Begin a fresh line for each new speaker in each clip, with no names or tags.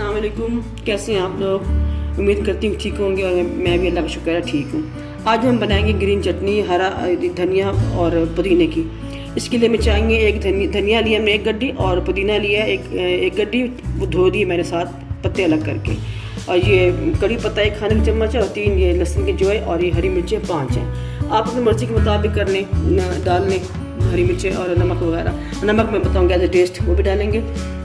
अस्सलाम वालेकुम, कैसे हैं आप लोग। उम्मीद करती हूँ ठीक होंगे और मैं भी अल्लाह का शुक्र है ठीक हूँ। आज हम बनाएंगे ग्रीन चटनी हरा धनिया और पुदीने की। इसके लिए हमें चाहिए एक धनिया लिया हमने एक गड्डी और पुदीना लिया एक गड्डी, वो धो दी मैंने 7 पत्ते अलग करके। और ये कड़ी पत्ता 1 खाने का चम्मच है और 3 ये लहसुन के जो है और ये हरी मिर्चें 5 हैं। आप अपनी मर्ज़ी के मुताबिक कर लें, डाल लें हरी मिर्चें और नमक वगैरह। नमक मैं बताऊँगा एज ए टेस्ट, वो भी डालेंगे।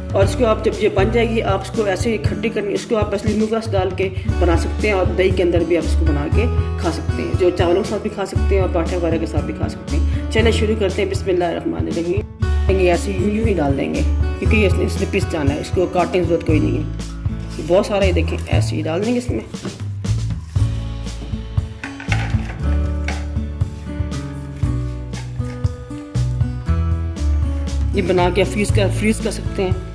और इसको आप जब ये बन जाएगी आप इसको ऐसे ही खट्टी करनी, इसको आप बस नींबू का रस डाल के बना सकते हैं और दही के अंदर भी आप इसको बना के खा सकते हैं। जो चावलों के साथ भी खा सकते हैं और पराठे वगैरह के साथ भी खा सकते हैं। चलिए शुरू करते हैं। बिस्मिल्लाहिर्रहमानिर्रहीम। ऐसे यूँ ही डाल देंगे क्योंकि इसमें पिस जाना है, इसको काटने की जरूरत कोई नहीं है। बहुत सारा ये देखें, ऐसे ही डाल देंगे इसमें। ये बना के फ्रीज कर सकते हैं।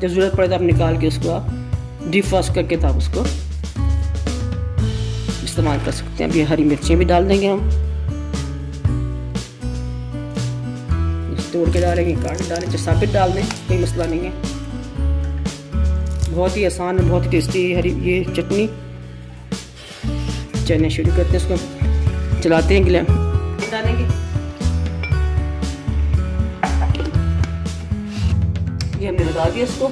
जब ज़रूरत पड़े तो आप निकाल के उसको आप डीप फ्रॉस्ट करके तो आप उसको इस्तेमाल कर सकते हैं। अब ये हरी मिर्चें भी डाल देंगे हम, तोड़ के डालेंगे, काट के डालें, चाहे साबित डाल दें, कोई मसला नहीं है। बहुत ही आसान है, बहुत ही टेस्टी हरी ये चटनी। चलने शुरू करते हैं, इसको चलाते हैं, गिला डालेंगे। ये हमने लगा दिया इसको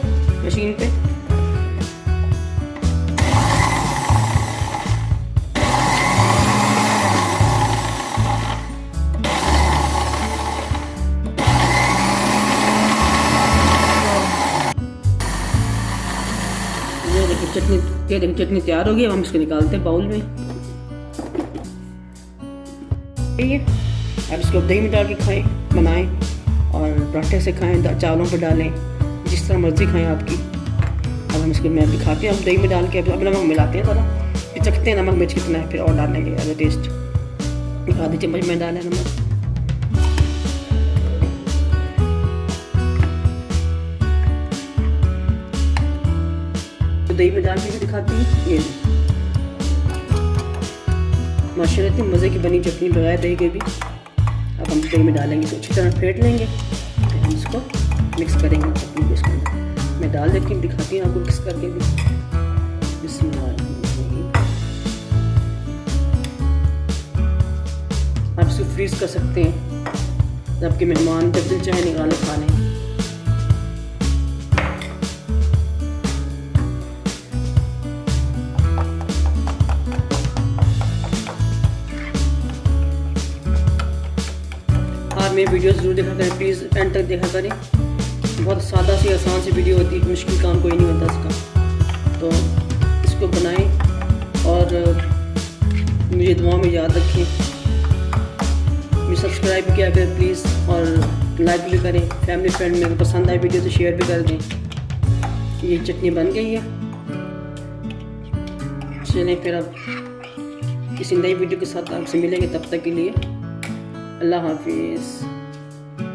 मशीन पे। ये देखिए चटनी तैयार हो गई। अब हम इसको निकालते हैं बाउल में। ये अब इसको दही में डाल के खाएं, बनाएं और पराठे से खाएं, चावलों पर डालें, जिस तरह मर्जी खाएं आपकी। अब हम इसको मैं दिखाते हैं, हम दही में डाल के अब नमक मिलाते हैं, ज़रा फिर चखते हैं नमक मिर्च कितना है, फिर और डालेंगे एज ए टेस्ट। आधी चम्मच में डालें नमक। तो दही में डाल के भी दिखाती हूँ। ये माशाल्लाह इतनी मज़े की बनी चटनी लगाए दही के भी। अब हम दही में डालेंगे, तो अच्छी तरह फेंट लेंगे, फिर हम इसको मिक्स करेंगे चटनी को। इसको मैं डाल देती हूँ, दिखाती हूँ आपको मिक्स करके भी। आप इसको फ्रीज कर सकते हैं, आपके मेहमान जब दिल चाहे निकाले खा लें। मेरी वीडियो ज़रूर देखा करें, प्लीज़ एंड तक देखा करें। बहुत सादा सी आसान सी वीडियो होती है, मुश्किल काम कोई नहीं होता इसका। तो इसको बनाएं और मुझे दुआ में याद रखें। मुझे सब्सक्राइब भी किया करें प्लीज़ और लाइक भी करें। फैमिली फ्रेंड में अगर पसंद आए वीडियो तो शेयर भी कर दें। ये चटनी बन गई है। चलें फिर अब किसी नई वीडियो के साथ आपसे मिलेंगे, तब तक के लिए अल्लाह हाफिज़।